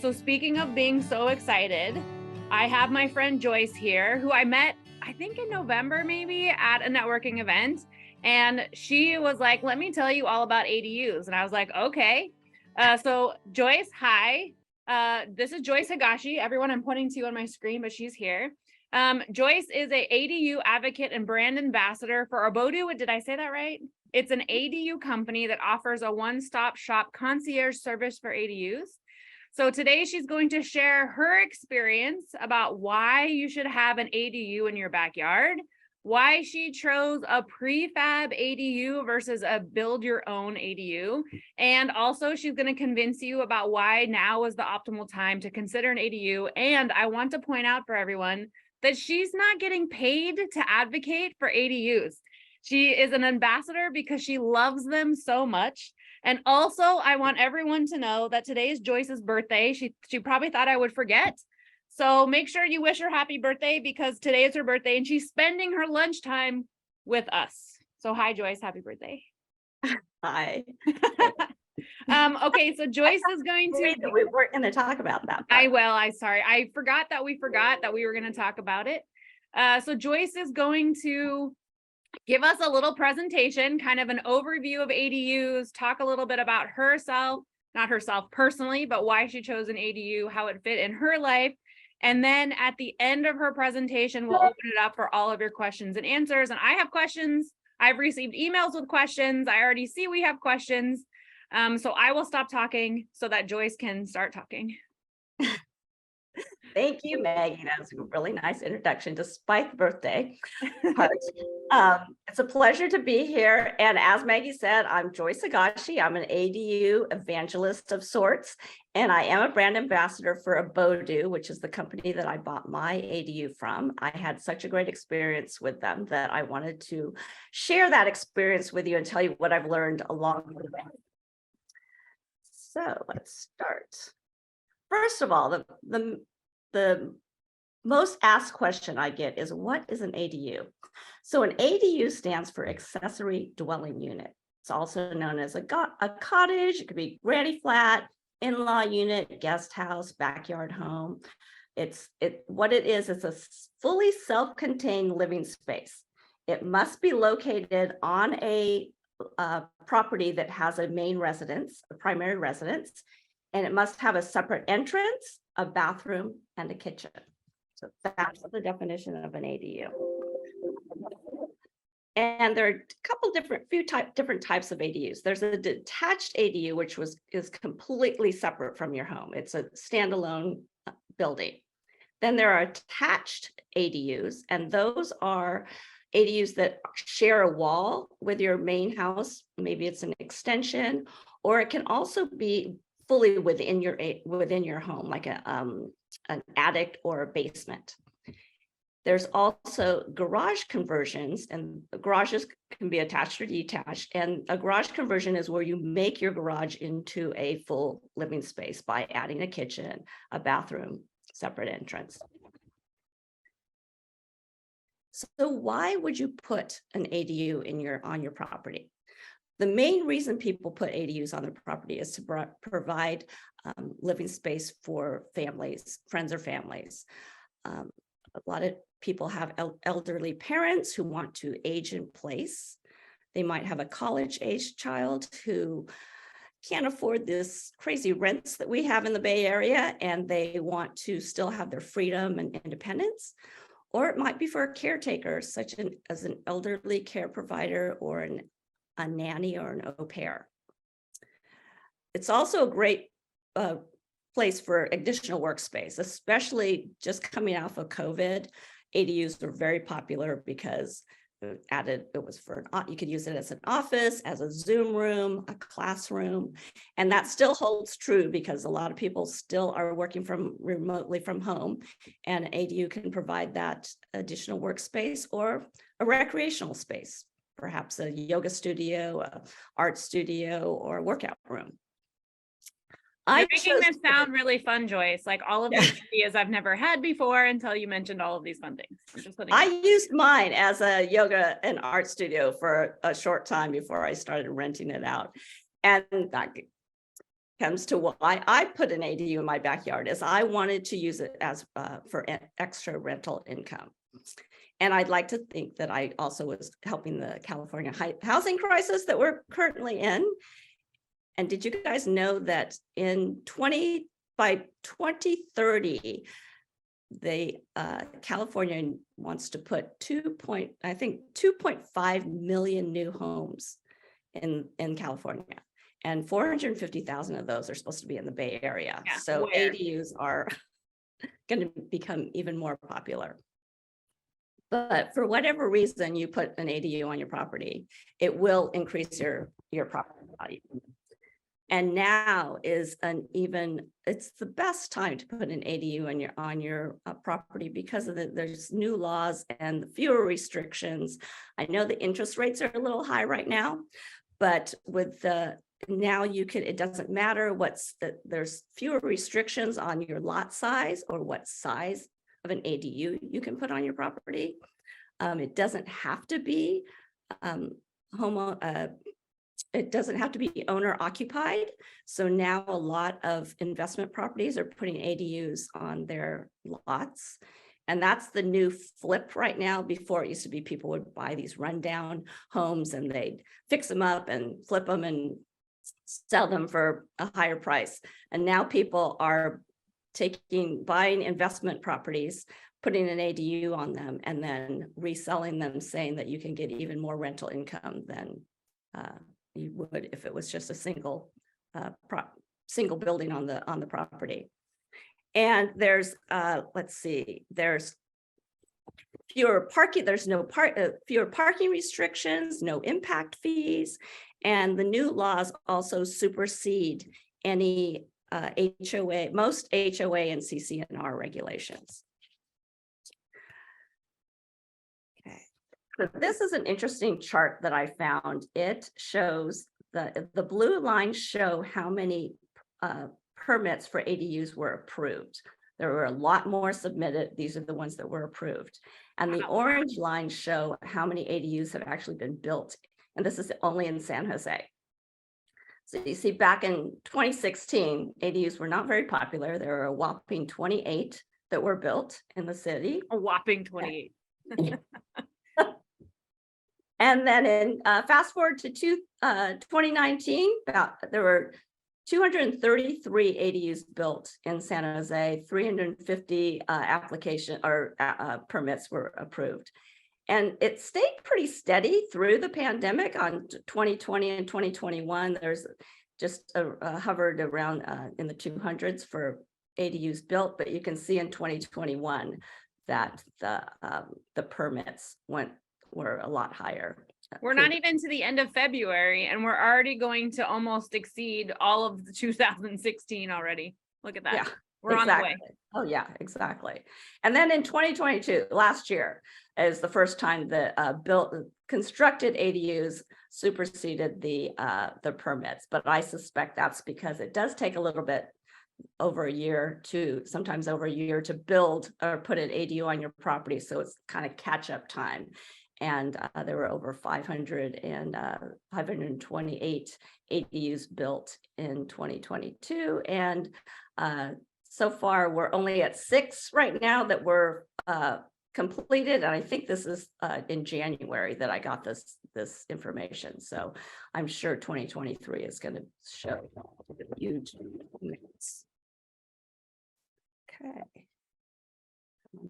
So speaking of being so excited, I have my friend Joyce here, who I met, I think in November, maybe at a networking event. And she was like, let me tell you all about ADUs. And I was like, okay. So Joyce, hi. This is Joyce Higashi. Everyone, I'm pointing to you on my screen, but she's here. Joyce is a ADU advocate and brand ambassador for Obodu. Did I say that right? It's an ADU company that offers a one-stop shop concierge service for ADUs. So today she's going to share her experience about why you should have an ADU in your backyard, why she chose a prefab ADU versus a build your own ADU. And also she's going to convince you about why now is the optimal time to consider an ADU. And I want to point out for everyone that she's not getting paid to advocate for ADUs. She is an ambassador because she loves them so much. And also, I want everyone to know that today is Joyce's birthday. She probably thought I would forget. So make sure you wish her happy birthday because today is her birthday and she's spending her lunchtime with us. So hi, Joyce. Happy birthday. Hi. Okay, so Joyce is going to... We weren't going to talk about that. Sorry. I forgot that we were going to talk about it. So Joyce is going to give us a little presentation, kind of an overview of ADUs, talk a little bit about herself, not herself personally, but why she chose an ADU, how it fit in her life. And then at the end of her presentation, we'll open it up for all of your questions and answers. And I have questions. I've received emails with questions. I already see we have questions. So I will stop talking so that Joyce can start talking. Thank you, Maggie. That was a really nice introduction, despite the birthday part. It's a pleasure to be here. And as Maggie said, I'm Joyce Higashi. I'm an ADU evangelist of sorts, and I am a brand ambassador for Obodu, which is the company that I bought my ADU from. I had such a great experience with them that I wanted to share that experience with you and tell you what I've learned along the way. So let's start. First of all, the most asked question I get is, what is an ADU? So an ADU stands for accessory dwelling unit. It's also known as a cottage. It could be granny flat, in-law unit, guest house, backyard home. What it is a fully self-contained living space. It must be located on a property that has a main residence, a primary residence, and it must have a separate entrance, a bathroom, and a kitchen. So that's the definition of an ADU. And there are a couple different types of ADUs. There's a detached ADU, which is completely separate from your home. It's a standalone building. Then there are attached ADUs, and those are ADUs that share a wall with your main house. Maybe it's an extension, or it can also be fully within your home, like an attic or a basement. There's also garage conversions, and garages can be attached or detached. And a garage conversion is where you make your garage into a full living space by adding a kitchen, a bathroom, separate entrance. So why would you put an ADU on your property? The main reason people put ADUs on their property is to provide living space for families, friends or families. A lot of people have elderly parents who want to age in place. They might have a college-aged child who can't afford this crazy rents that we have in the Bay Area, and they want to still have their freedom and independence. Or it might be for a caretaker, such as an elderly care provider or a nanny or an au pair. It's also a great place for additional workspace, especially just coming off of COVID. ADUs are very popular because you could use it as an office, as a Zoom room, a classroom, and that still holds true because a lot of people still are working remotely from home, and an ADU can provide that additional workspace or a recreational space, perhaps a yoga studio, a art studio, or a workout room. You're making this sound really fun, Joyce. Like all of these ideas I've never had before until you mentioned all of these fun things. I used mine as a yoga and art studio for a short time before I started renting it out. And comes to why I put an ADU in my backyard is I wanted to use it as for extra rental income. And I'd like to think that I also was helping the California housing crisis that we're currently in. And did you guys know that by 2030, California wants to put 2.5 million new homes in California, and 450,000 of those are supposed to be in the Bay Area. Yeah, so where? ADUs are going to become even more popular. But for whatever reason you put an ADU on your property, it will increase your property value. And now is it's the best time to put an ADU on your property because of there's new laws and fewer restrictions. I know the interest rates are a little high right now, but with now it doesn't matter there's fewer restrictions on your lot size or what size of an ADU you can put on your property. It doesn't have to be it doesn't have to be owner occupied. So now a lot of investment properties are putting ADUs on their lots. And that's the new flip right now. Before, it used to be people would buy these rundown homes and they'd fix them up and flip them and sell them for a higher price. And now people are buying investment properties, putting an ADU on them, and then reselling them, saying that you can get even more rental income than you would if it was just a single building on the property. And there's there's fewer parking. There's fewer parking restrictions, no impact fees, and the new laws also supersede any most HOA and CC&R regulations. So this is an interesting chart that I found. It shows the blue lines show how many permits for ADUs were approved. There were a lot more submitted. These are the ones that were approved. And the orange lines show how many ADUs have actually been built. And this is only in San Jose. So you see, back in 2016, ADUs were not very popular. There were a whopping 28 that were built in the city. A whopping 28. And then in fast forward to 2019, there were 233 ADUs built in San Jose, 350 permits were approved. And it stayed pretty steady through the pandemic. On 2020 and 2021, there's just hovered around in the 200s for ADUs built, but you can see in 2021 that the permits were a lot higher. We're not even to the end of February, and we're already going to almost exceed all of the 2016 already. Look at that. Yeah, we're on the way. Oh yeah, exactly. And then in 2022, last year, is the first time that constructed ADUs superseded the permits. But I suspect that's because it does take a little bit sometimes over a year to build or put an ADU on your property. So it's kind of catch up time. And there were over 528 ADUs built in 2022. And so far, we're only at 6 right now that were completed. And I think this is in January that I got this information. So I'm sure 2023 is going to show huge amounts. Okay. All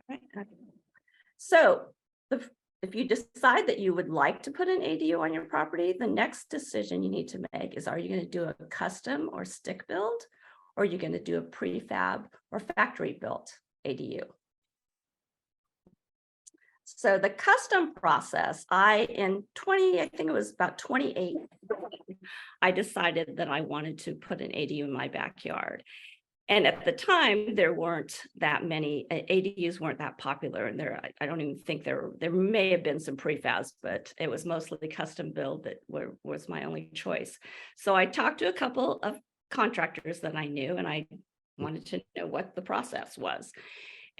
right. So if you decide that you would like to put an ADU on your property, the next decision you need to make is, are you going to do a custom or stick build, or are you going to do a prefab or factory built ADU? So the custom process, I think it was about 28, I decided that I wanted to put an ADU in my backyard. And at the time, there weren't that many, ADUs weren't that popular. And I don't even think there may have been some prefabs, but it was mostly custom build that was my only choice. So I talked to a couple of contractors that I knew, and I wanted to know what the process was.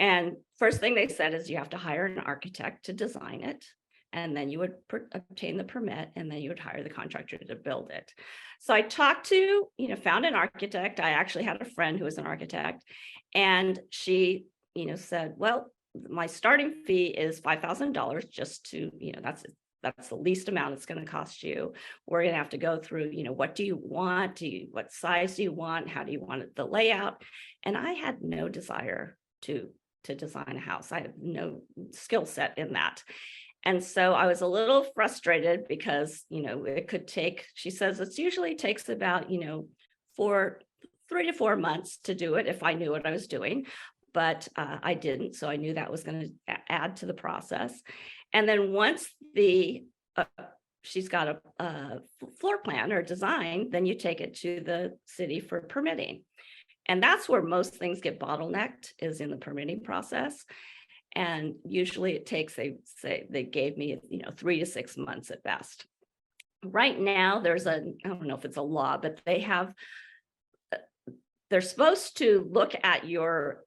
And first thing they said is you have to hire an architect to design it. and then you would obtain the permit, and then you would hire the contractor to build it. So I talked to, found an architect. I actually had a friend who was an architect, and she, said, well, my starting fee is $5,000 just to, that's the least amount it's going to cost you. We're going to have to go through, what do you want? What size do you want? How do you want the layout? And I had no desire to design a house. I have no skill set in that. And so I was a little frustrated because, it could take, she says it usually takes about, 3 to 4 months to do it if I knew what I was doing. But I didn't. So I knew that was going to add to the process. And then once she's got a floor plan or design, then you take it to the city for permitting. And that's where most things get bottlenecked, is in the permitting process. And usually it takes, they gave me, 3 to 6 months at best. Right now, there's I don't know if it's a law, but they're supposed to look at your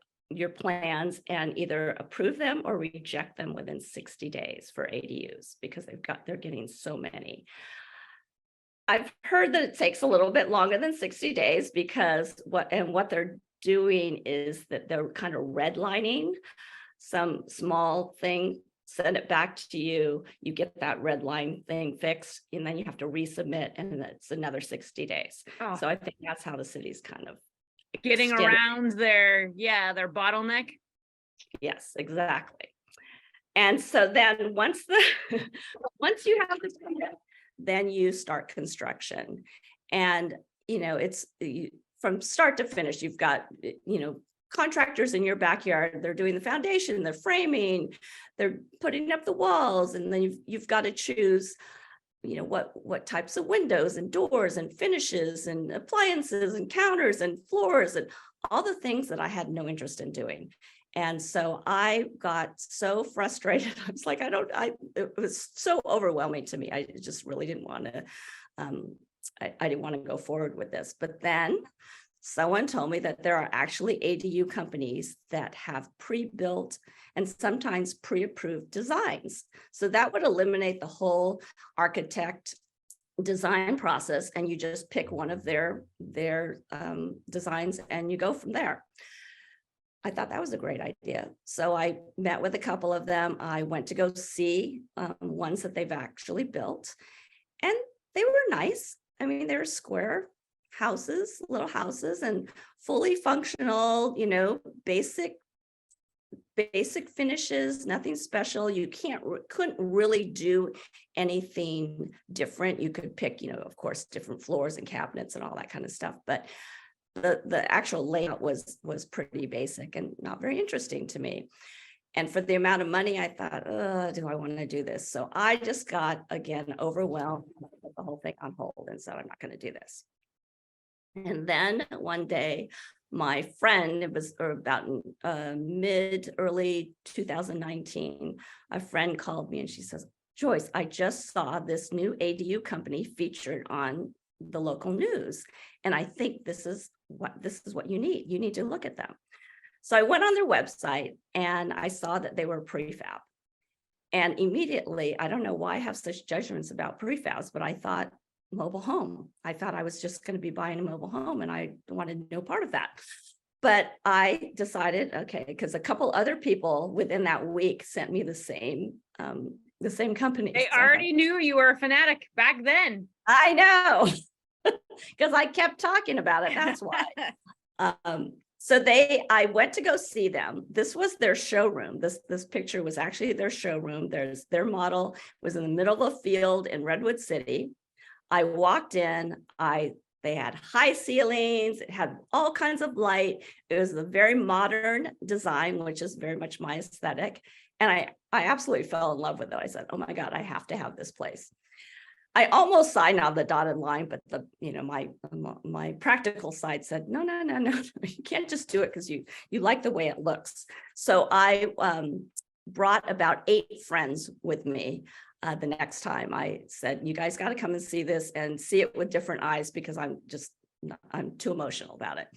plans and either approve them or reject them within 60 days for ADUs, because they're getting so many. I've heard that it takes a little bit longer than 60 days because what they're doing is that they're kind of redlining some small thing, send it back to you, you get that red line thing fixed, and then you have to resubmit, and it's another 60 days. Oh. So I think that's how the city's kind of getting around their bottleneck. Yes, exactly. And so then once you have this permit, then you start construction. And, it's from start to finish, you've got, contractors in your backyard, they're doing the foundation, they're framing, they're putting up the walls, and then you've got to choose, what types of windows and doors and finishes and appliances and counters and floors and all the things that I had no interest in doing. And so I got so frustrated. I was like, it was so overwhelming to me. I just really didn't want to, I didn't want to go forward with this. But then someone told me that there are actually ADU companies that have pre-built and sometimes pre-approved designs. So that would eliminate the whole architect design process, and you just pick one of their designs and you go from there. I thought that was a great idea. So I met with a couple of them. I went to go see ones that they've actually built, and they were nice. I mean, they're square houses, little houses, and fully functional, basic finishes, nothing special. You couldn't really do anything different. You could pick, of course, different floors and cabinets and all that kind of stuff, but the actual layout was pretty basic and not very interesting to me. And for the amount of money, I thought, do I want to do this? So I just got, again, overwhelmed, put the whole thing on hold, and said, I'm not going to do this. And then one day, my friend, it was about early 2019, a friend called me and she says, Joyce, I just saw this new ADU company featured on the local news, and I think this is what you need. You need to look at them. So I went on their website and I saw that they were prefab. And immediately, I don't know why I have such judgments about prefabs, but I thought, mobile home. I thought I was just going to be buying a mobile home, and I wanted no part of that. But I decided, okay, because a couple other people within that week sent me the same company. They already knew you were a fanatic back then. I know, because I kept talking about it. That's why. So I went to go see them. This was their showroom. This picture was actually their showroom. Their model was in the middle of a field in Redwood City. I walked in, they had high ceilings, it had all kinds of light. It was a very modern design, which is very much my aesthetic. And I absolutely fell in love with it. I said, oh my God, I have to have this place. I almost signed on the dotted line, but my practical side said, no, you can't just do it because you like the way it looks. So I brought about 8 friends with me. The next time I said, you guys got to come and see this and see it with different eyes, because I'm too emotional about it.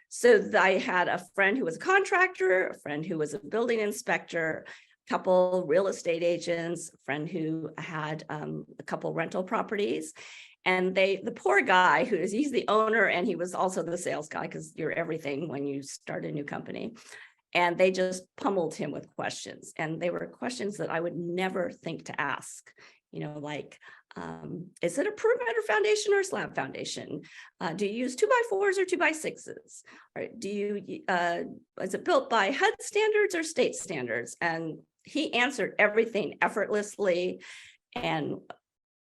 So I had a friend who was a contractor, a friend who was a building inspector, couple real estate agents, a friend who had a couple rental properties. And the poor guy he's the owner and he was also the sales guy, because you're everything when you start a new company. And they just pummeled him with questions. And they were questions that I would never think to ask, like, is it a perimeter foundation or a slab foundation? Do you use 2x4s or 2x6s? Or is it built by HUD standards or state standards? And he answered everything effortlessly. And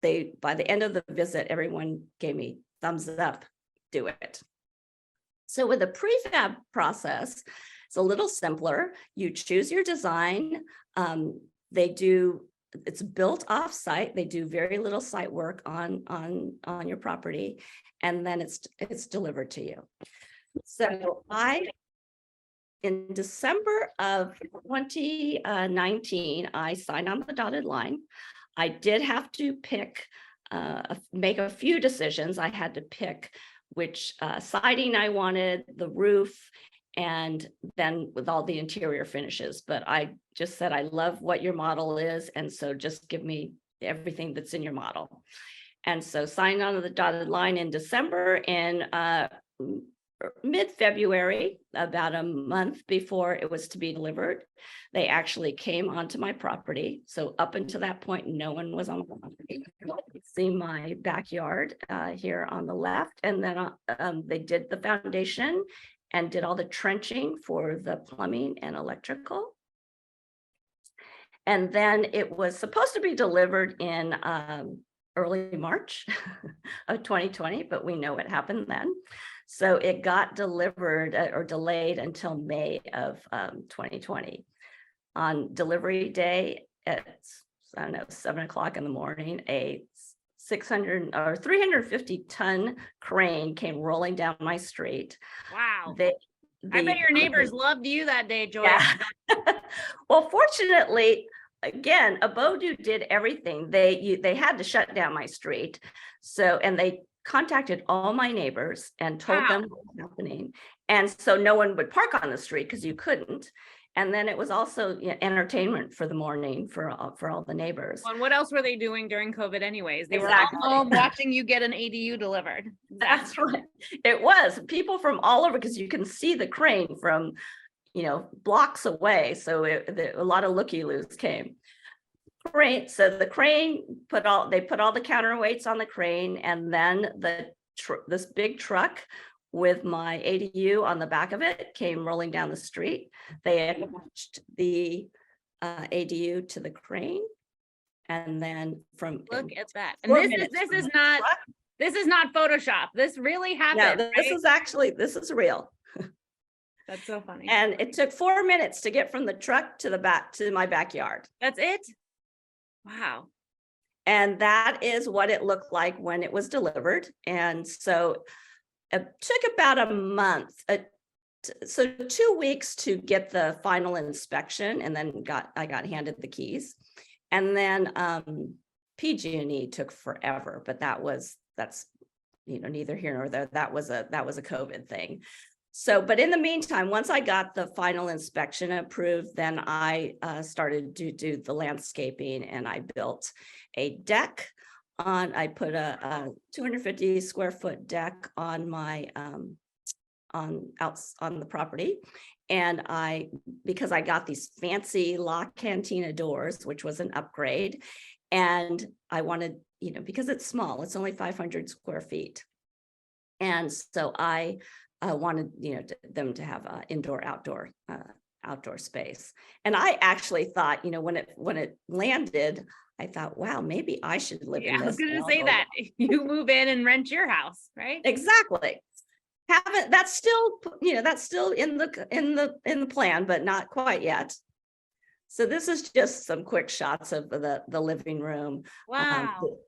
by the end of the visit, everyone gave me thumbs up, do it. So with the prefab process, it's a little simpler. You choose your design. It's built off site. They do very little site work on your property, and then it's delivered to you. So in December of 2019, I signed on the dotted line. I did have to make a few decisions. I had to pick which siding I wanted, the roof, and then with all the interior finishes. But I just said, I love what your model is, and so just give me everything that's in your model. And so signed on the dotted line in December. In mid-February, about a month before it was to be delivered, they actually came onto my property. So up until that point, no one was on the property. You can see my backyard here on the left. And then they did the foundation and did all the trenching for the plumbing and electrical. And then it was supposed to be delivered in early March of 2020, but we know what happened then. So it got delivered or delayed until May of 2020. On delivery day at, 7 o'clock in the morning, a 600 or 350 ton crane came rolling down my street. Wow. I bet your neighbors loved you that day, Joyce. Yeah. Well, fortunately, again, Abodu did everything. They had to shut down my street. So, and they contacted all my neighbors and told them what was happening. And so no one would park on the street because you couldn't. And then it was also entertainment for the morning for all the neighbors. Well, and what else were they doing during COVID anyways? They were all home watching you get an ADU delivered. That's right. It was people from all over, because you can see the crane from, blocks away. So a lot of looky-loos came. Great. So the crane put all the counterweights on the crane, and then this big truck with my ADU on the back of it came rolling down the street. They attached the ADU to the crane, and then look at that. And this is not Photoshop. This really happened. Yeah, this is real. That's so funny. And it took 4 minutes to get from the truck to my backyard. That's it. Wow. And that is what it looked like when it was delivered. And so it took about a month, so 2 weeks to get the final inspection, and then I got handed the keys. And then PG&E took forever, but that's neither here nor there. That was a COVID thing. So, but in the meantime, once I got the final inspection approved, then I started to do the landscaping, and I built a deck I put a 250 square foot deck on my on the property. And because I got these fancy La Cantina doors, which was an upgrade, and I wanted, because it's small, it's only 500 square feet. And so I wanted, them to have indoor, outdoor space. And I actually thought, when it landed, I thought, wow, maybe I should live in this. I was going to say that you move in and rent your house, right? Exactly. That's still in the plan, but not quite yet. So this is just some quick shots of the living room. Wow.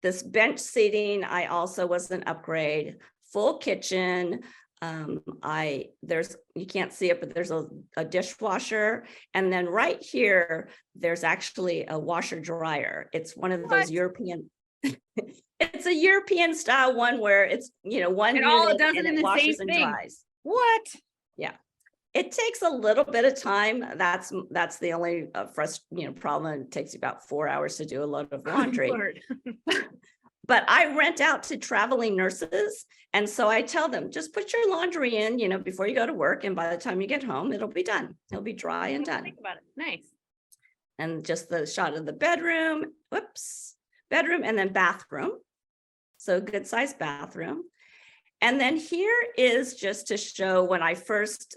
This bench seating, I also was an upgrade. Full kitchen. You can't see it, but there's a dishwasher. And then right here, there's actually a washer dryer. It's one of those European, it's a European style one where it's, one unit it does it in the washes same and thing. dries. What? Yeah. It takes a little bit of time. That's the only problem. It takes you about 4 hours to do a load of laundry. Lord. But I rent out to traveling nurses. And so I tell them, just put your laundry in, before you go to work. And by the time you get home, it'll be done. It'll be dry and done. Think about it. Nice. And just the shot of the bedroom, bedroom and then bathroom. So good sized bathroom. And then here is just to show when I first,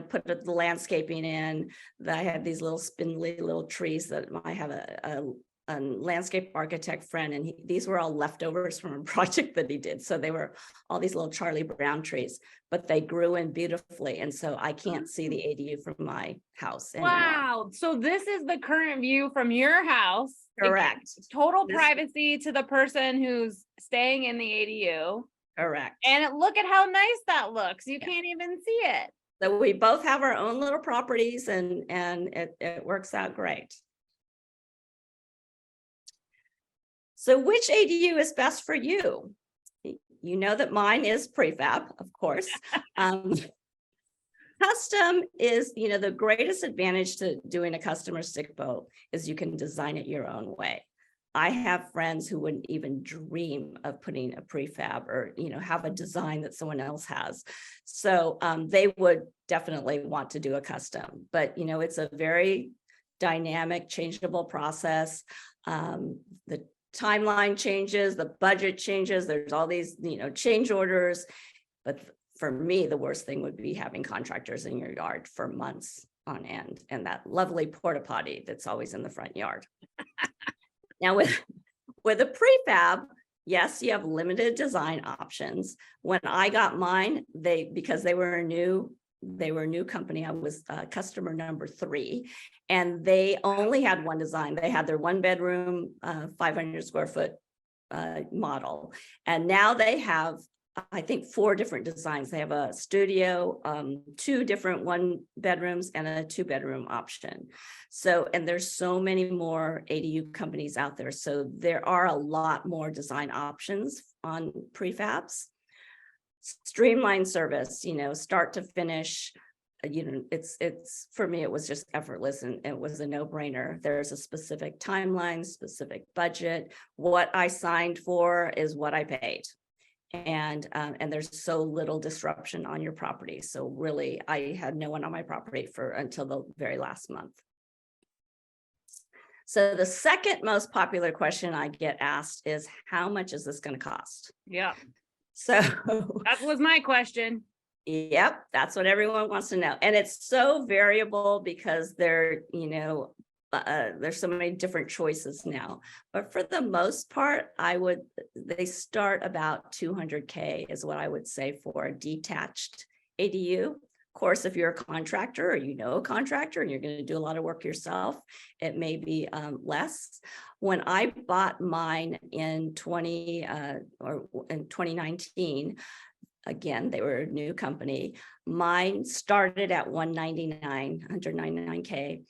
put the landscaping in, that I had these little spindly little trees that I have a landscape architect friend, and these were all leftovers from a project that he did. So they were all these little Charlie Brown trees, but they grew in beautifully. And so I can't see the ADU from my house anymore. Wow. So this is the current view from your house. Correct. Total privacy to the person who's staying in the ADU. Correct. And look at how nice that looks. You can't even see it. So we both have our own little properties, and it works out great. So which ADU is best for you? You know that mine is prefab, of course. Custom is, the greatest advantage to doing a custom or stick built is you can design it your own way. I have friends who wouldn't even dream of putting a prefab or, have a design that someone else has. So they would definitely want to do a custom, but, it's a very dynamic, changeable process. The timeline changes, the budget changes, there's all these, change orders. But for me, the worst thing would be having contractors in your yard for months on end, and that lovely porta potty that's always in the front yard. Now with a prefab, yes, you have limited design options. When I got mine, because they were a new company, I was customer number 3, and they only had one design. They had their 1-bedroom, 500 square foot model. And now they have, I think, 4 different designs. They have a studio, 2 different 1-bedrooms, and a 2-bedroom option. So, and there's so many more ADU companies out there. So there are a lot more design options on prefabs. Streamlined service, start to finish. It's for me, it was just effortless, and it was a no-brainer. There's a specific timeline, specific budget. What I signed for is what I paid. And there's so little disruption on your property. So really, I had no one on my property until the very last month. So the second most popular question I get asked is, how much is this going to cost? Yeah. So that was my question. Yep, that's what everyone wants to know. And it's so variable because there's so many different choices now. But for the most part, they start about $200K is what I would say for a detached ADU. Of course, if you're a contractor or a contractor and you're going to do a lot of work yourself, it may be less. When I bought mine in 2019, again, they were a new company. Mine started at $199K.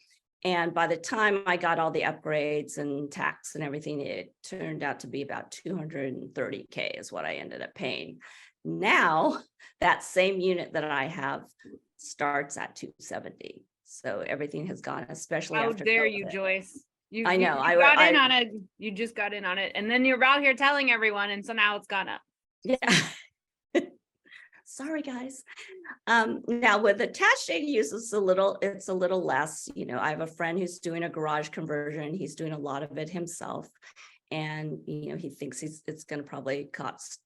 And by the time I got all the upgrades and tax and everything, it turned out to be about $230K is what I ended up paying. Now, that same unit that I have starts at $270. So everything has gone, especially after COVID. How dare you, Joyce? I know. You got in on it. You just got in on it. And then you're out here telling everyone. And so now it's gone up. Yeah. Sorry, guys. Now with attached ADUs, it's a little less. I have a friend who's doing a garage conversion. He's doing a lot of it himself, and he thinks it's going to probably cost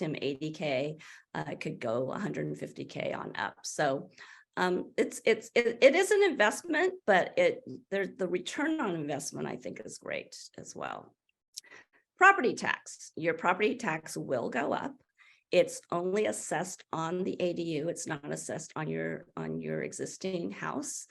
him $80K. It could go $150K on up. So it is an investment, but the return on investment I think is great as well. Property tax. Your property tax will go up. It's only assessed on the ADU. It's not assessed on your existing house.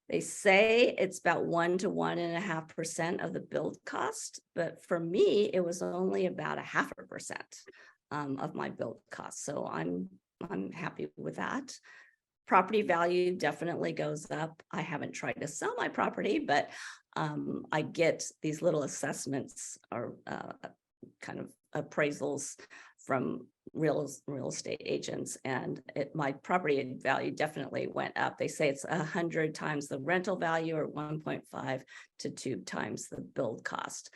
They say it's about 1 to 1.5% of the build cost, but for me, it was only about 0.5% of my build cost. So I'm happy with that. Property value definitely goes up. I haven't tried to sell my property, but I get these little assessments or kind of appraisals from real estate agents, and my property value definitely went up. They say it's 100 times the rental value, or 1.5 to 2 times the build cost.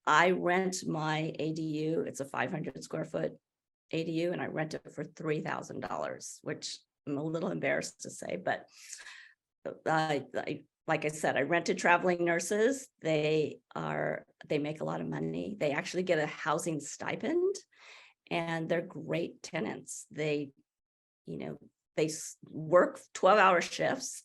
I rent my ADU. It's a 500 square foot ADU, and I rent it for $3,000, which I'm a little embarrassed to say, but like I said, I rented traveling nurses. They make a lot of money. They actually get a housing stipend, and they're great tenants. They work 12-hour shifts.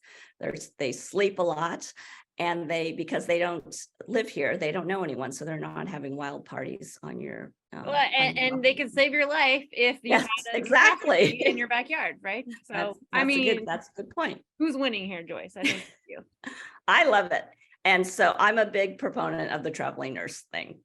They sleep a lot, and because they don't live here, they don't know anyone, so they're not having wild parties on your. And they can save your life if you Yes, had exactly in your backyard, right? So that's a good point. Who's winning here, Joyce? I think it's you. I love it, and so I'm a big proponent of the traveling nurse thing.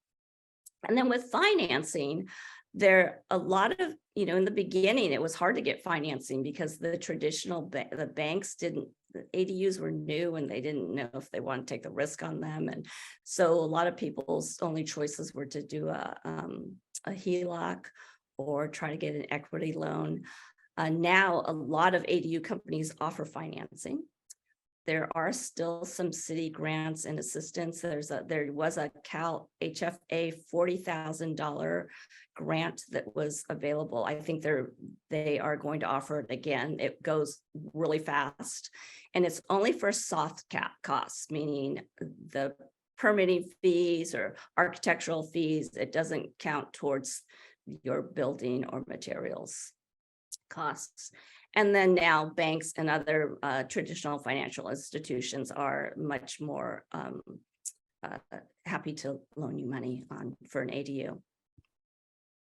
And then with financing, there a lot of, in the beginning, it was hard to get financing because the traditional the banks didn't. The ADUs were new and they didn't know if they want to take the risk on them, and so a lot of people's only choices were to do a HELOC or try to get an equity loan. Now a lot of ADU companies offer financing. There are still some city grants and assistance. There was a Cal HFA $40,000 grant that was available. I think they are going to offer it again. It goes really fast, and it's only for soft cap costs, meaning the permitting fees or architectural fees. It doesn't count towards your building or materials costs. And then now banks and other traditional financial institutions are much more happy to loan you money for an ADU.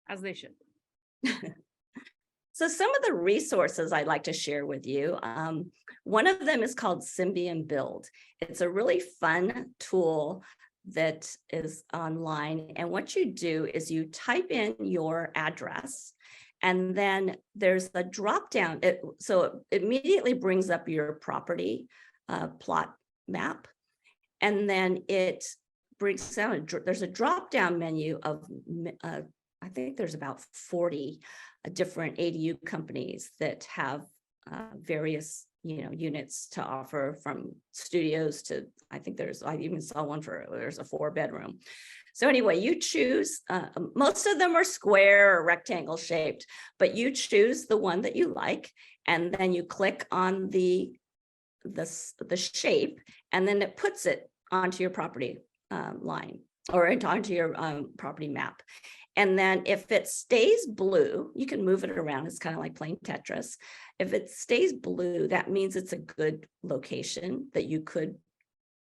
As they should. So some of the resources I'd like to share with you, one of them is called Symbian Build. It's a really fun tool that is online. And what you do is you type in your address, and then there's a drop down. So it immediately brings up your property plot map. And then it brings down, there's a drop down menu of, I think there's about 40 different ADU companies that have various, units to offer, from studios to, I even saw one there's a 4-bedroom. So anyway, you choose, most of them are square or rectangle shaped, but you choose the one that you like, and then you click on the shape, and then it puts it onto your property line, or onto your property map. And then if it stays blue, you can move it around. It's kind of like playing Tetris. If it stays blue, that means it's a good location that you could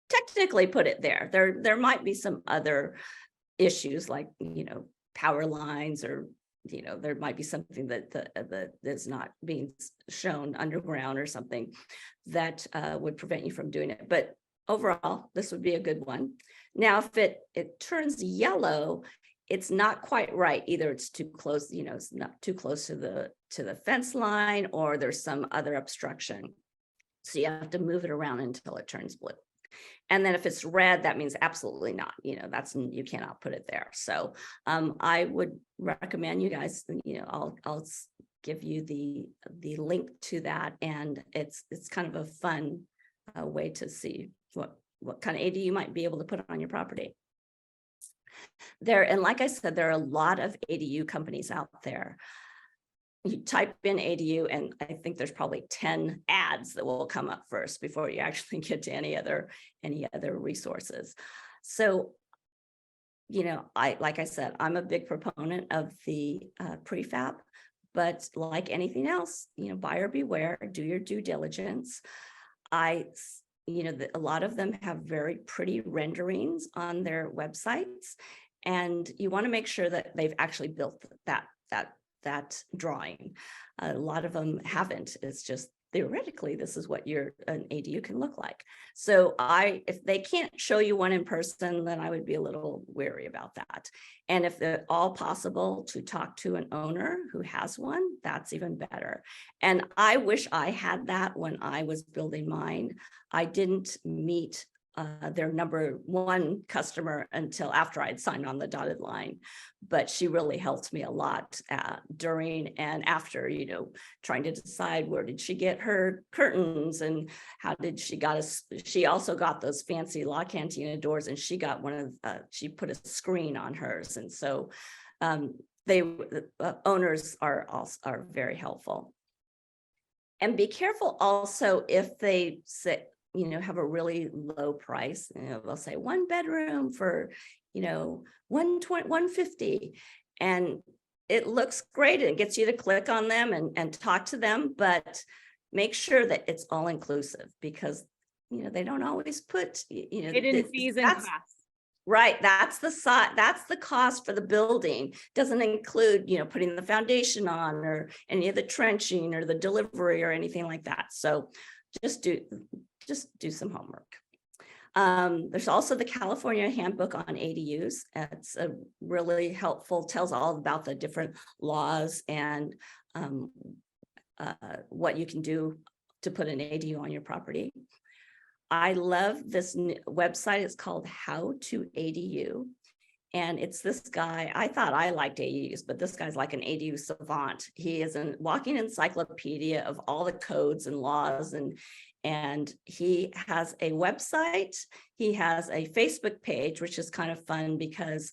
technically put it there. There might be some other issues like, power lines, or, there might be something that is not being shown underground or something that would prevent you from doing it. But overall, this would be a good one. Now, if it turns yellow, it's not quite right. Either it's too close, it's not too close to the fence line, or there's some other obstruction. So you have to move it around until it turns blue. And then if it's red, that means absolutely not, you cannot put it there. So I would recommend you guys, I'll give you the link to that. And it's kind of a fun way to see what kind of ADU you might be able to put on your property. And like I said, there are a lot of ADU companies out there. You type in ADU, and I think there's probably 10 ads that will come up first before you actually get to any other resources. So, like I said, I'm a big proponent of the prefab, but like anything else, buyer beware, do your due diligence. A lot of them have very pretty renderings on their websites, and you want to make sure that they've actually built that drawing. A lot of them haven't. It's just theoretically, this is what an ADU can look like. So if they can't show you one in person, then I would be a little wary about that. And if they're all possible to talk to an owner who has one, that's even better. And I wish I had that when I was building mine. I didn't meet their number one customer until after I'd signed on the dotted line. But she really helped me a lot during and after, trying to decide where did she get her curtains and how did she she also got those fancy La Cantina doors, and she got she put a screen on hers. And so owners are very helpful. And be careful also if they say, have a really low price. They'll say 1 bedroom for, $150, and it looks great and it gets you to click on them and talk to them, but make sure that it's all inclusive, because, they don't always put, hidden fees and costs. Right. That's the cost for the building. Doesn't include, putting the foundation on or any of the trenching or the delivery or anything like that. So just do some homework. There's also the California Handbook on ADUs. It's a really helpful, tells all about the different laws and what you can do to put an ADU on your property. I love this website. It's called How to ADU. And it's this guy. I thought I liked ADUs, but this guy's like an ADU savant. He is a walking encyclopedia of all the codes and laws, and he has a website. He has a Facebook page, which is kind of fun because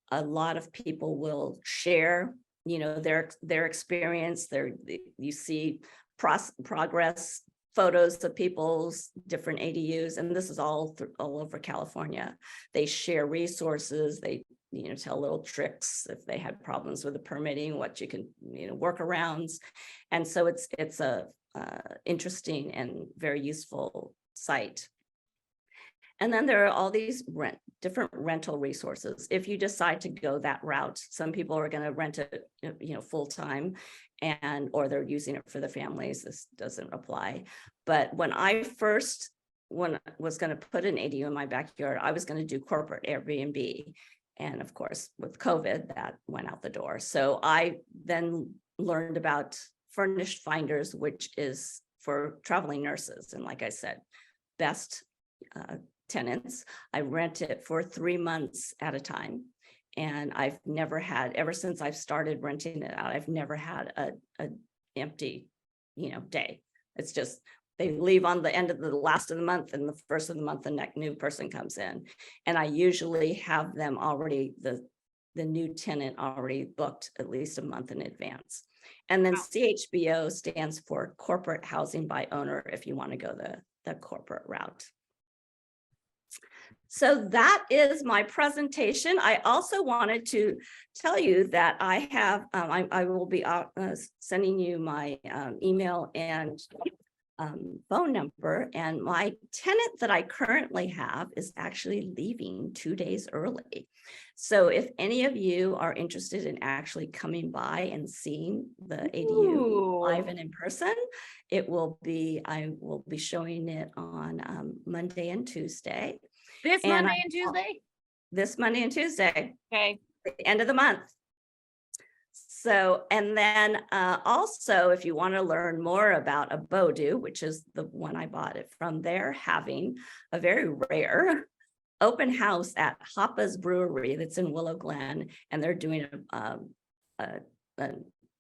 a lot of people will share, their experience. You see progress photos of people's different ADUs, and this is all over California. They share resources. They, tell little tricks if they had problems with the permitting, what you can, workarounds. And so it's a interesting and very useful site. And then there are all these different rental resources. If you decide to go that route, some people are going to rent it, full time, or they're using it for the families. This doesn't apply. But when I was going to put an ADU in my backyard, I was going to do corporate Airbnb. And of course, with COVID, that went out the door. So I then learned about Furnished Finders, which is for traveling nurses. And like I said, best tenants. I rent it for 3 months at a time. And I've never had, ever since I've started renting it out, I've never had a empty, day. It's just, they leave on the end of the last of the month, and the first of the month, the next new person comes in. And I usually have them already, the new tenant already booked at least a month in advance. And then CHBO stands for Corporate Housing by Owner, if you want to go the corporate route. So that is my presentation. I also wanted to tell you that I have, I will be sending you my email and phone number, and my tenant that I currently have is actually leaving 2 days early. So if any of you are interested in actually coming by and seeing the ADU live and in person, I will be showing it on Monday and Tuesday. This Monday and Tuesday? This Monday and Tuesday. Okay. At the end of the month. So, and then also, if you want to learn more about a Bodu, which is the one I bought it from, they're having a very rare open house at Hoppa's Brewery that's in Willow Glen, and they're doing a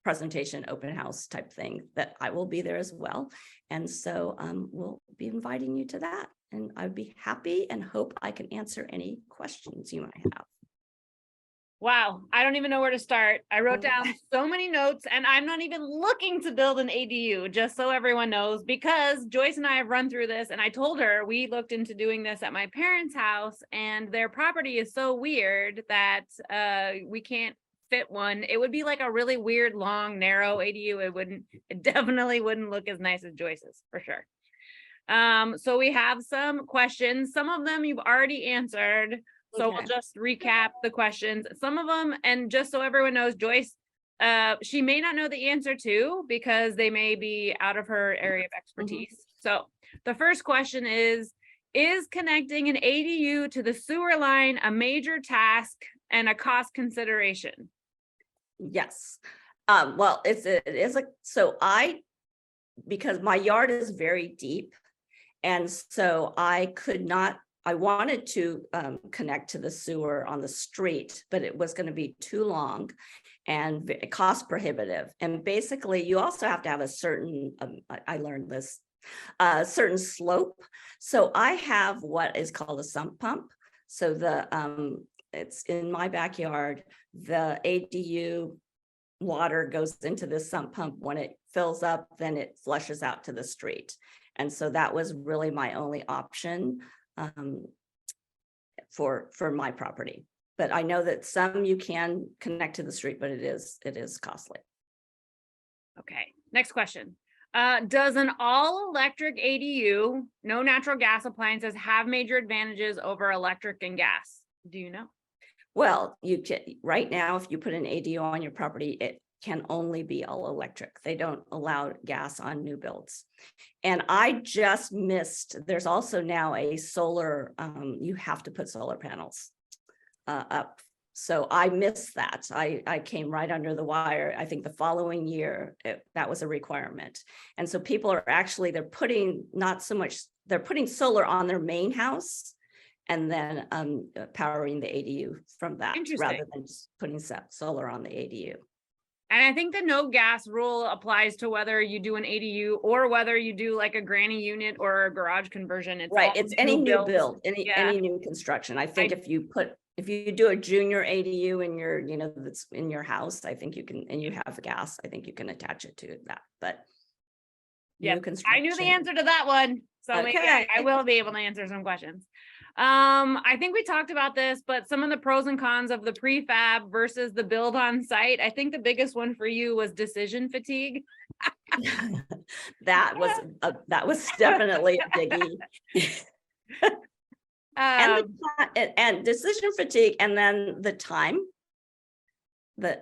presentation open house type thing that I will be there as well. And so we'll be inviting you to that. And I'd be happy and hope I can answer any questions you might have. Wow, I don't even know where to start. I wrote down so many notes, and I'm not even looking to build an ADU, just so everyone knows, because Joyce and I have run through this, and I told her we looked into doing this at my parents' house, and their property is so weird that we can't fit one. It would be like a really weird, long, narrow ADU. It definitely wouldn't look as nice as Joyce's, for sure. So we have some questions. Some of them you've already answered. So we'll just recap the questions. Some of them, and just so everyone knows, Joyce, she may not know the answer to, because they may be out of her area of expertise. So the first question is connecting an ADU to the sewer line a major task and a cost consideration? Yes. Well, because my yard is very deep, and so I could not I wanted to connect to the sewer on the street, but it was going to be too long and cost prohibitive. And basically, you also have to have a certain, I learned this, certain slope. So I have what is called a sump pump. So it's in my backyard. The ADU water goes into this sump pump. When it fills up, then it flushes out to the street. And so that was really my only option for my property. But I know that some you can connect to the street, but it is costly. Okay, next question. Does an all electric ADU, no natural gas appliances, have major advantages over electric and gas? Do you know? Well, you can right now, if you put an ADU on your property, it can only be all electric. They don't allow gas on new builds. And I just missed, there's also now a solar, you have to put solar panels up. So I missed that. I came right under the wire. I think the following year, that was a requirement. And so people are actually, they're putting solar on their main house and then powering the ADU from that rather than just putting solar on the ADU. And I think the no gas rule applies to whether you do an ADU or whether you do like a granny unit or a garage conversion. It's right. It's any new build, any new construction. I think if you do a junior ADU in your, that's in your house, I think you can, and you have gas, I think you can attach it to that. But yeah, I knew the answer to that one. So maybe I will be able to answer some questions. I think we talked about this, but some of the pros and cons of the prefab versus the build on site. I think the biggest one for you was decision fatigue. that was definitely a biggie. And decision fatigue, and then the time.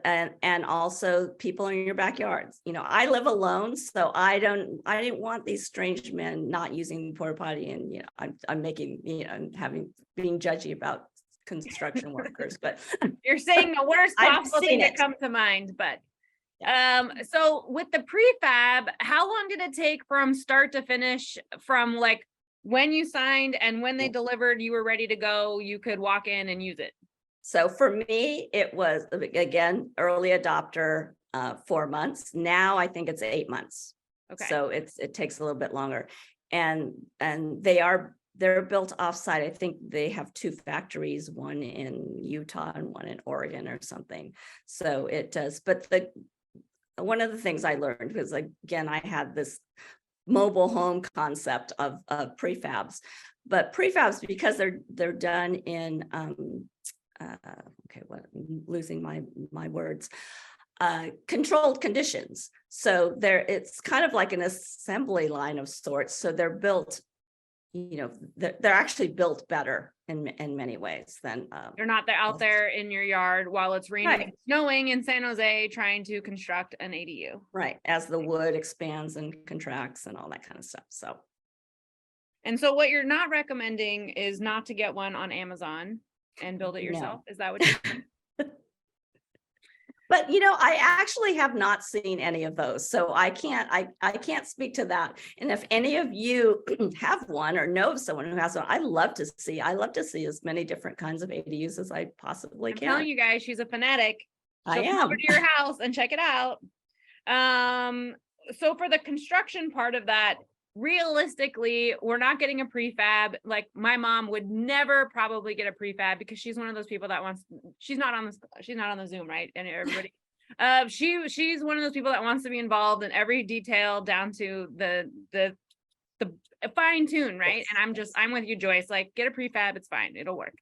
And also people in your backyards. I live alone, so I didn't want these strange men not using the porta potty, and I'm making being judgy about construction workers, but you're saying the worst possible thing that comes to mind. But so with the prefab, how long did it take from start to finish, from like when you signed and when they delivered, you were ready to go, you could walk in and use it? So for me, it was, again, early adopter, 4 months. Now I think it's 8 months. Okay. So it takes a little bit longer. And they're built offsite. I think they have 2 factories, one in Utah and one in Oregon or something. So it does. But one of the things I learned was, again, I had this mobile home concept of prefabs, but prefabs, because they're done in losing my words, controlled conditions. So it's kind of like an assembly line of sorts. So they're built, they're actually built better in many ways than they're not out there in your yard while it's raining and snowing in San Jose trying to construct an ADU. Right, as the wood expands and contracts and all that kind of stuff. So what you're not recommending is not to get one on Amazon and build it yourself. No. Is that what you're saying? But I actually have not seen any of those, so I can't speak to that. And if any of you have one or know of someone who has one, I love to see as many different kinds of ADUs as I possibly can. I'm telling you guys, she's a fanatic. I am. Come over to your house and check it out. So for the construction part of that, realistically, we're not getting a prefab. Like my mom would never probably get a prefab because she's one of those people that she's not on the Zoom, right? And everybody, she's one of those people that wants to be involved in every detail down to the fine tune, right? And I'm with you, Joyce. Like, get a prefab, it's fine, it'll work.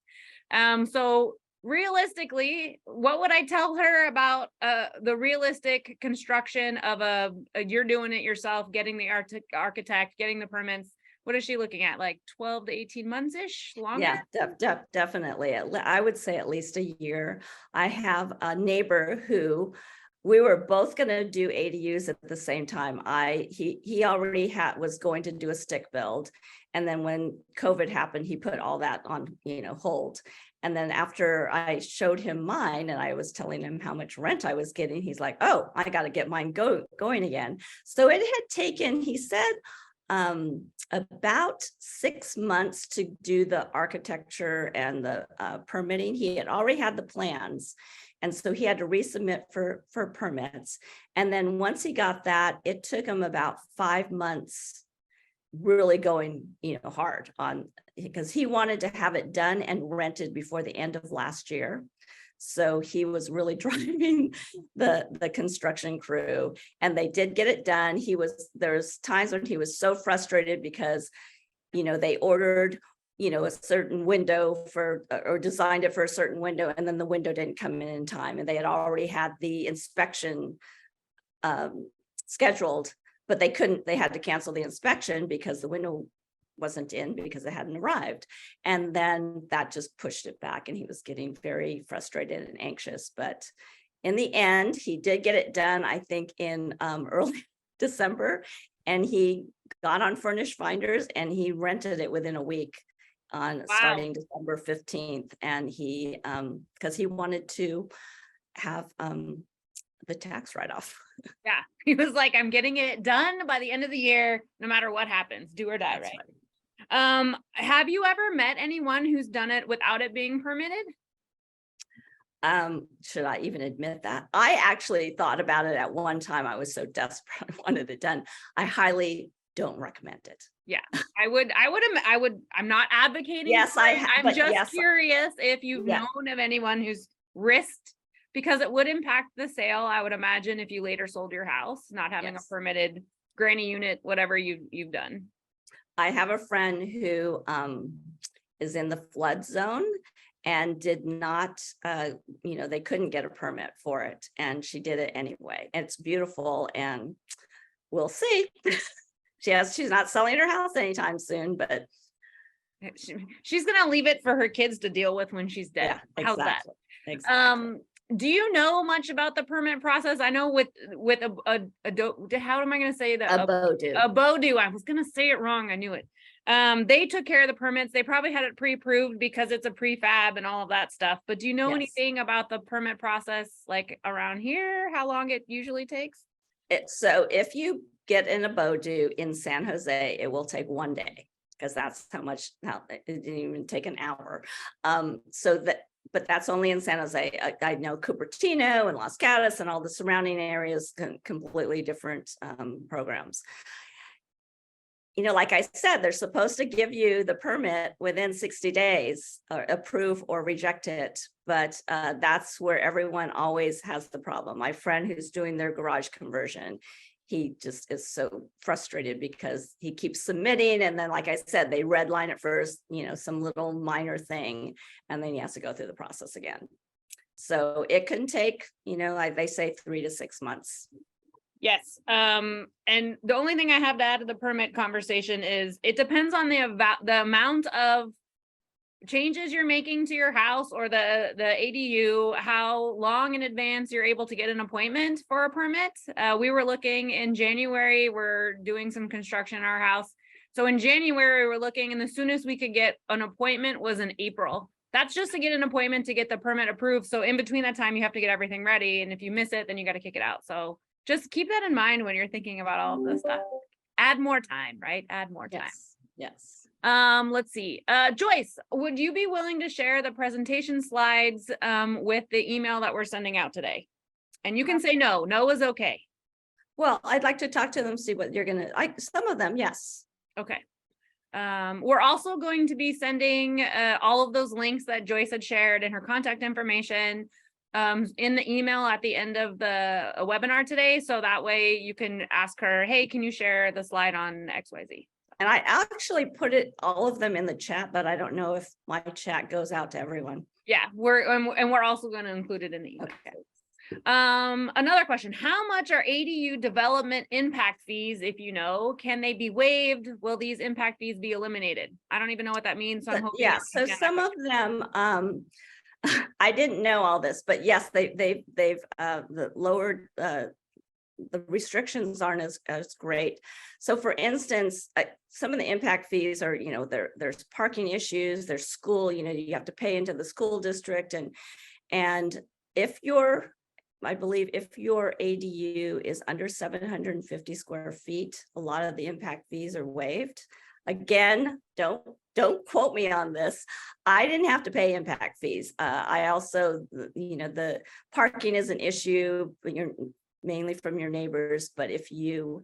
So realistically, what would I tell her about the realistic construction of you're doing it yourself, getting the architect, getting the permits? What is she looking at? Like 12 to 18 months ish longer? Yeah, definitely. I would say at least a year. I have a neighbor who we were both going to do ADUs at the same time. He already was going to do a stick build. And then when COVID happened, he put all that on, hold. And then after I showed him mine and I was telling him how much rent I was getting, he's like, oh, I got to get mine going again. So it had taken, he said, about 6 months to do the architecture and the permitting. He had already had the plans. And so he had to resubmit for permits. And then once he got that, it took him about 5 months really going, hard on, because he wanted to have it done and rented before the end of last year. So he was really driving the construction crew, and they did get it done. There's times when he was so frustrated because, they ordered, a certain window or designed it for a certain window, and then the window didn't come in time, and they had already had the inspection scheduled, but they had to cancel the inspection because the window wasn't in because it hadn't arrived. And then that just pushed it back, and he was getting very frustrated and anxious. But in the end, he did get it done, I think in early December, and he got on Furnish Finders and he rented it within a week starting December 15th. And he, because he wanted to have the tax write-off. Yeah, he was like, I'm getting it done by the end of the year, no matter what happens, do or die. That's right. Have you ever met anyone who's done it without it being permitted? Should I even admit that? I actually thought about it at one time. I was so desperate, I wanted it done. I highly don't recommend it. Yeah, I'm not advocating. Yes, I'm just curious if you've known of anyone who's risked, because it would impact the sale, I would imagine, if you later sold your house, not having a permitted granny unit, whatever you've done. I have a friend who is in the flood zone and did not, they couldn't get a permit for it, and she did it anyway. And it's beautiful, and we'll see. She's not selling her house anytime soon, but she's gonna leave it for her kids to deal with when she's dead. Yeah, How's that? Exactly. Do you know much about the permit process? I know with how am I going to say that? A Bodu. A Bodu. I was going to say it wrong. I knew it. They took care of the permits. They probably had it pre-approved because it's a prefab and all of that stuff. But do you know anything about the permit process, like around here, how long it usually takes? So if you get in a Bodu in San Jose, it will take 1 day, because that's how it didn't even take an hour. But that's only in San Jose. I know Cupertino and Los Gatos and all the surrounding areas, completely different programs. Like I said, they're supposed to give you the permit within 60 days, or approve or reject it. But that's where everyone always has the problem. My friend who's doing their garage conversion, he just is so frustrated because he keeps submitting. And then, like I said, they redline it first, some little minor thing, and then he has to go through the process again. So it can take, like they say, 3 to 6 months. Yes. And the only thing I have to add to the permit conversation is it depends on the amount of changes you're making to your house or the ADU, how long in advance you're able to get an appointment for a permit. We were looking in January, we're doing some construction in our house. So in January, we're looking, and the soonest we could get an appointment was in April. That's just to get an appointment to get the permit approved. So in between that time, you have to get everything ready. And if you miss it, then you got to kick it out. So just keep that in mind when you're thinking about all of this stuff. Add more time, right? Add more time. Yes. Let's see. Joyce, would you be willing to share the presentation slides with the email that we're sending out today? And you can say no. No is okay. Well, I'd like to talk to them, see what you're some of them, yes. Okay. We're also going to be sending all of those links that Joyce had shared and her contact information in the email at the end of the webinar today. So that way you can ask her, hey, can you share the slide on XYZ? And I actually put all of them in the chat, but I don't know if my chat goes out to everyone. Yeah, we're also going to include it in the email. Okay. Another question, how much are ADU development impact fees, if you know? Can they be waived? Will these impact fees be eliminated? I don't even know what that means. So I'm hoping so some of them, I didn't know all this, but yes, they've lowered the restrictions aren't as great. So for instance, some of the impact fees are, there's parking issues, there's school, you have to pay into the school district, and if your I believe if your ADU is under 750 square feet, a lot of the impact fees are waived. Again, don't quote me on this. I didn't have to pay impact fees. I also, the parking is an issue, but you're mainly from your neighbors. But if you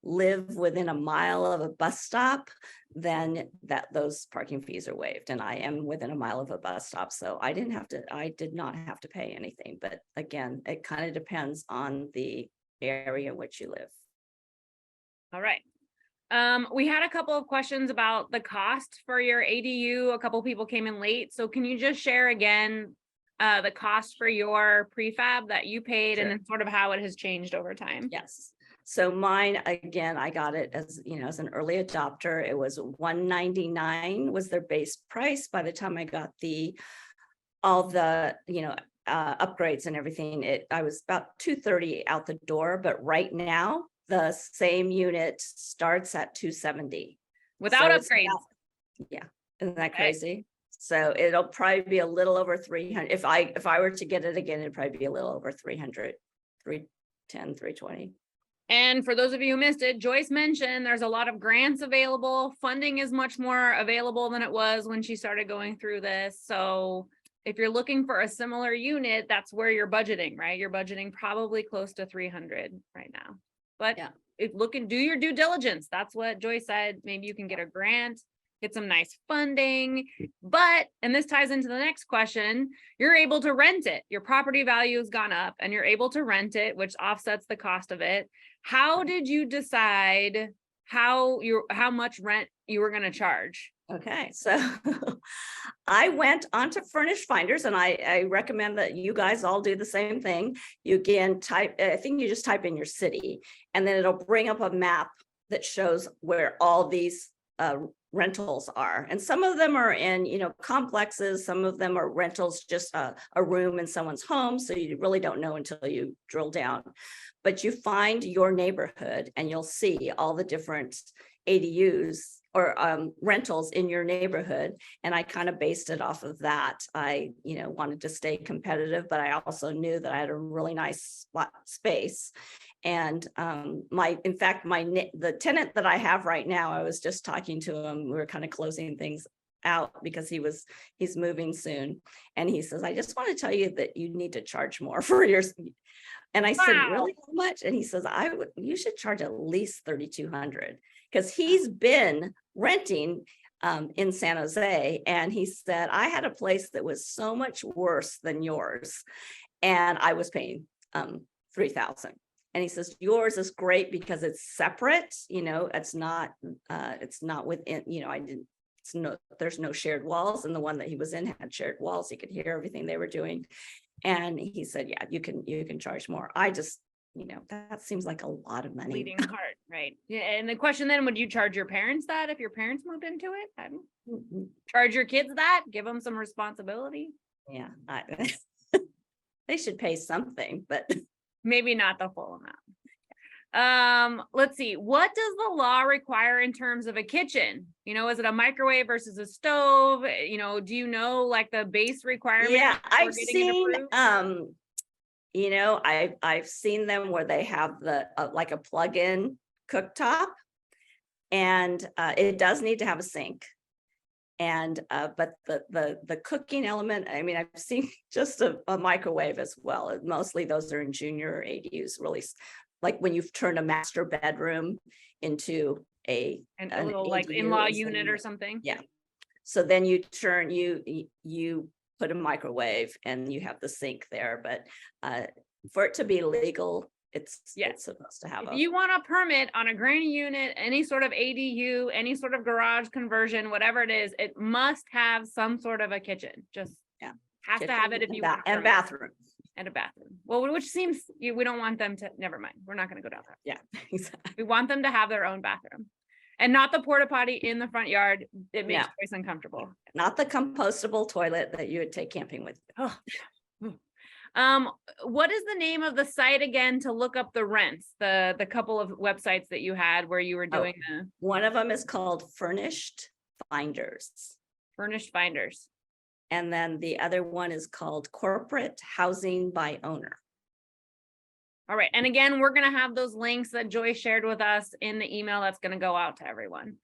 live within a mile of a bus stop, then those parking fees are waived. And I am within a mile of a bus stop, so I did not have to pay anything. But again, it kind of depends on the area in which you live. All right. We had a couple of questions about the cost for your ADU. A couple people came in late. So can you just share again the cost for your prefab that you paid, Sure. and then sort of how it has changed over time? Yes. So mine, again, I got it as, as an early adopter. It was $199 was their base price. By the time I got all the, upgrades and everything, I was about $230 out the door. But right now, the same unit starts at $270 without So upgrades. Yeah, isn't that crazy? So it'll probably be a little over 300. If I were to get it again, it'd probably be a little over 300, 310, 320. And for those of you who missed it, Joyce mentioned there's a lot of grants available. Funding is much more available than it was when she started going through this. So if you're looking for a similar unit, that's where you're budgeting, right? You're budgeting probably close to 300 right now. But Yeah. Do your due diligence. That's what Joyce said. Maybe you can get a grant, get some nice funding. But, and this ties into the next question, you're able to rent it. Your property value has gone up and you're able to rent it, which offsets the cost of it. How did you decide how much rent you were going to charge? Okay, so I went onto Furnished Finders, and I recommend that you guys all do the same thing. You can I think you just type in your city, and then it'll bring up a map that shows where all these rentals are. And some of them are in, complexes. Some of them are rentals, just a room in someone's home. So you really don't know until you drill down. But you find your neighborhood and you'll see all the different ADUs or rentals in your neighborhood. And I kind of based it off of that. I, wanted to stay competitive, but I also knew that I had a really nice space. And the tenant that I have right now, I was just talking to him. We were kind of closing things out because he's moving soon. And he says, I just want to tell you that you need to charge more for yours. And I said, really, how much? And he says, you should charge at least $3,200, because he's been renting in San Jose. And he said, I had a place that was so much worse than yours, and I was paying $3,000. And he says, yours is great because it's separate. It's not within, there's no shared walls. And the one that he was in had shared walls. He could hear everything they were doing. And he said, yeah, you can charge more. I just, that seems like a lot of money. Bleeding heart, right? Yeah. And the question then, would you charge your parents that if your parents moved into it? Charge your kids that? Give them some responsibility? Yeah, they should pay something, but maybe not the full amount. Let's see. What does the law require in terms of a kitchen? Is it a microwave versus a stove? Do you know like the base requirement? Yeah, I've seen, I've seen them where they have the like a plug-in cooktop, and it does need to have a sink. And but the cooking element, I mean, I've seen just a microwave as well. Mostly those are in junior ADUs, really, like when you've turned a master bedroom into a little like in-law unit or something. Yeah. So then you put a microwave and you have the sink there. But for it to be legal, it's supposed to have if you want a permit on a granny unit, any sort of ADU, any sort of garage conversion, whatever it is, it must have some sort of a kitchen. Just has to have it if you want. And bathroom. And a bathroom. Well, which seems we don't want them to, never mind. We're not going to go down that. Yeah, exactly. We want them to have their own bathroom and not the porta potty in the front yard. It makes Joyce uncomfortable. Not the compostable toilet that you would take camping with. Oh. What is the name of the site again to look up the rents? The couple of websites that you had where you were doing one of them is called Furnished Finders. Furnished Finders. And then the other one is called Corporate Housing by Owner. All right. And again, we're going to have those links that Joyce shared with us in the email that's going to go out to everyone.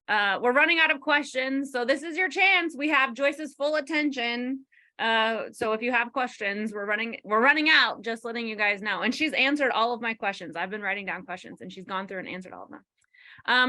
We're running out of questions. So this is your chance. We have Joyce's full attention. So if you have questions, we're running out, just letting you guys know. And she's answered all of my questions. I've been writing down questions and she's gone through and answered all of them.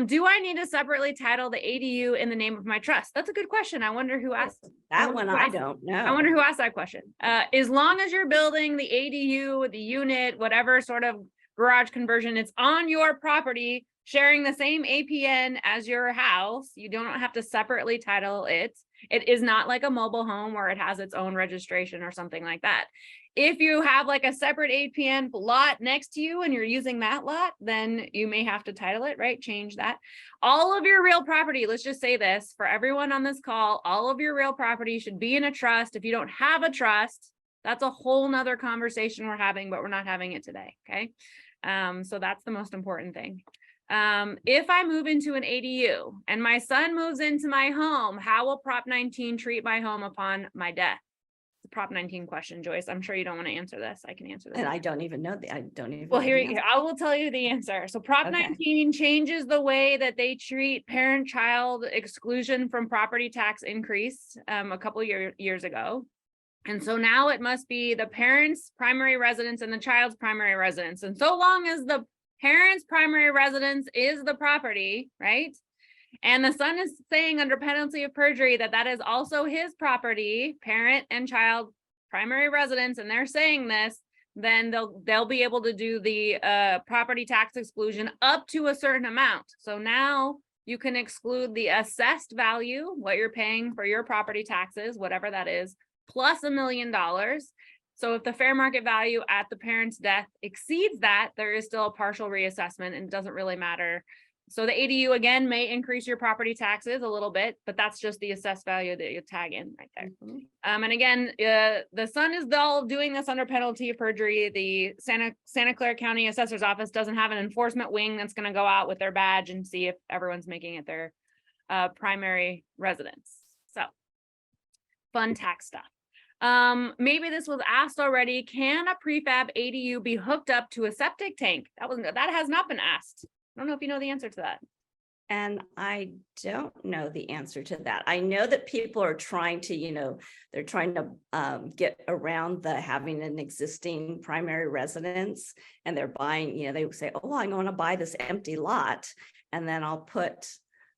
Do I need to separately title the ADU in the name of my trust? That's a good question. I wonder who asked that one. I don't know. I wonder who asked that question. As long as you're building the ADU, the unit, whatever sort of garage conversion, it's on your property, sharing the same APN as your house. You don't have to separately title it. It is not like a mobile home where it has its own registration or something like that. If you have like a separate APN lot next to you and you're using that lot, then you may have to title it, right? Change that. All of your real property, let's just say this for everyone on this call, all of your real property should be in a trust. If you don't have a trust, that's a whole nother conversation we're having, but we're not having it today, okay? So that's the most important thing. If I move into an ADU and my son moves into my home, how will Prop 19 treat my home upon my death? The Prop 19 question, Joyce. I'm sure you don't want to answer this. I can answer this. And I don't even know I don't even. Well, I will tell you the answer. So Prop 19 changes the way that they treat parent-child exclusion from property tax increase a couple years ago. And so now it must be the parent's primary residence and the child's primary residence. And so long as the parent's primary residence is the property, right? And the son is saying under penalty of perjury that that is also his property, parent and child primary residence, and they're saying this, then they'll be able to do the property tax exclusion up to a certain amount. So now you can exclude the assessed value, what you're paying for your property taxes, whatever that is, plus $1 million. So if the fair market value at the parent's death exceeds that, there is still a partial reassessment and it doesn't really matter. So the ADU again may increase your property taxes a little bit, but that's just the assessed value that you tag in right there. Mm-hmm. And again, the son is all doing this under penalty of perjury. The Santa Clara County Assessor's Office doesn't have an enforcement wing that's going to go out with their badge and see if everyone's making it their primary residence. So fun tax stuff. Maybe this was asked already. Can a prefab ADU be hooked up to a septic tank? That has not been asked. I don't know if you know the answer to that. And I don't know the answer to that. I know that people are trying to, they're trying to get around the having an existing primary residence, and they're buying, they say, oh, I'm going to buy this empty lot, and then I'll put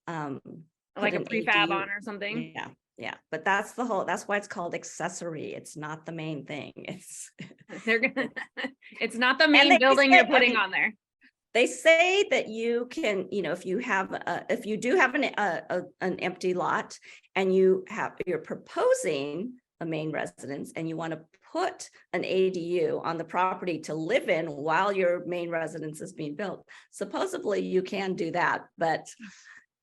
like a prefab on or something. Yeah. But that's why it's called accessory. It's not the main thing. It's not the main building you're putting on there. They say that you can, if you do have an empty lot and you're proposing a main residence and you want to put an ADU on the property to live in while your main residence is being built, supposedly you can do that. But,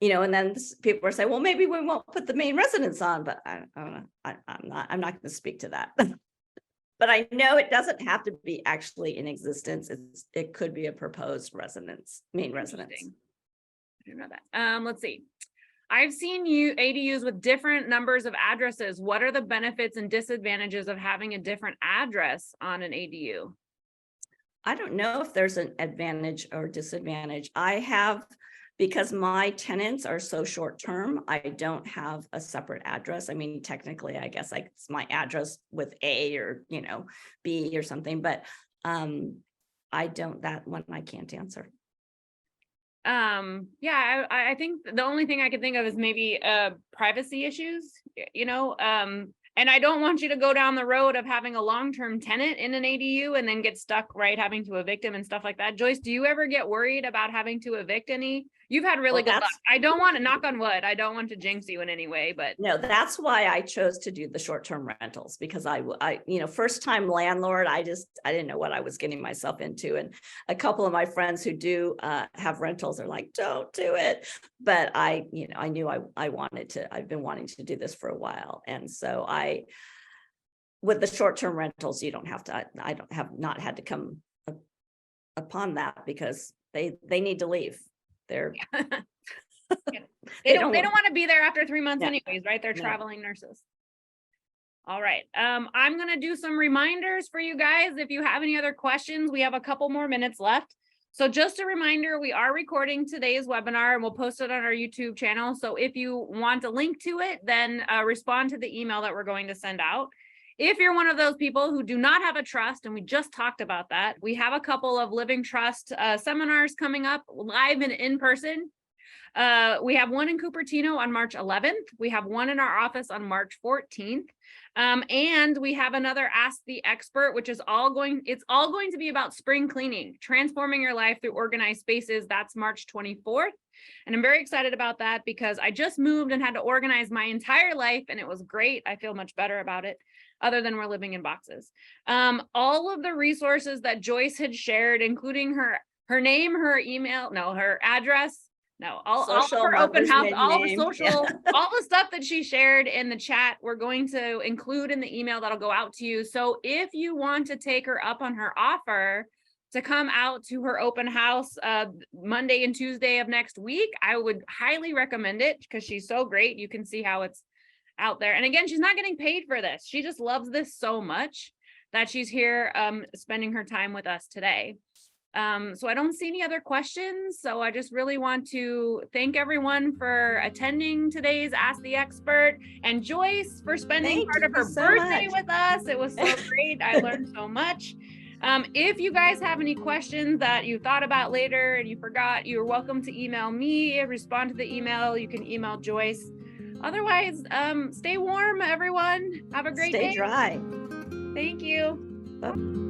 and then people are saying, well, maybe we won't put the main residence on, but I don't know. I'm not going to speak to that. But I know it doesn't have to be actually in existence. It could be a proposed main residence. I didn't know that. Let's see. I've seen ADUs with different numbers of addresses. What are the benefits and disadvantages of having a different address on an ADU? I don't know if there's an advantage or disadvantage. Because my tenants are so short term, I don't have a separate address. I mean, technically, I guess it's my address with A or, B or something, but that one I can't answer. Yeah, I think the only thing I could think of is maybe privacy issues, and I don't want you to go down the road of having a long-term tenant in an ADU and then get stuck, right, having to evict him and stuff like that. Joyce, do you ever get worried about having to evict any? You've had really good luck. I don't want to knock on wood. I don't want to jinx you in any way, but no, that's why I chose to do the short-term rentals, because I first time landlord, I didn't know what I was getting myself into. And a couple of my friends who do have rentals are like, don't do it. But I knew I wanted to, I've been wanting to do this for a while. And so with the short-term rentals, I have not had to come upon that because they need to leave. They don't want to be there after 3 months anyways, right? They're traveling nurses. All right. I'm going to do some reminders for you guys. If you have any other questions, we have a couple more minutes left. So just a reminder, we are recording today's webinar and we'll post it on our YouTube channel. So if you want a link to it, then respond to the email that we're going to send out. If you're one of those people who do not have a trust, and we just talked about that, we have a couple of Living Trust seminars coming up live and in person. We have one in Cupertino on March 11th. We have one in our office on March 14th. And we have another Ask the Expert, which is all going to be about spring cleaning, transforming your life through organized spaces. That's March 24th. And I'm very excited about that because I just moved and had to organize my entire life and it was great. I feel much better about it, other than we're living in boxes. All of the resources that Joyce had shared, including her name, her email, no, her address, no, all of her open house, all the social, all the stuff that she shared in the chat, we're going to include in the email that'll go out to you. So if you want to take her up on her offer to come out to her open house Monday and Tuesday of next week, I would highly recommend it because she's so great. You can see how it's out there. And again, she's not getting paid for this. She just loves this so much that she's here spending her time with us today. So I don't see any other questions. So I just really want to thank everyone for attending today's Ask the Expert, and Joyce for spending part of her birthday with us. It was so great. I learned so much. If you guys have any questions that you thought about later and you forgot, you're welcome to email me, respond to the email. You can email Joyce. Otherwise, stay warm, everyone. Have a great day. Stay dry. Thank you. Bye.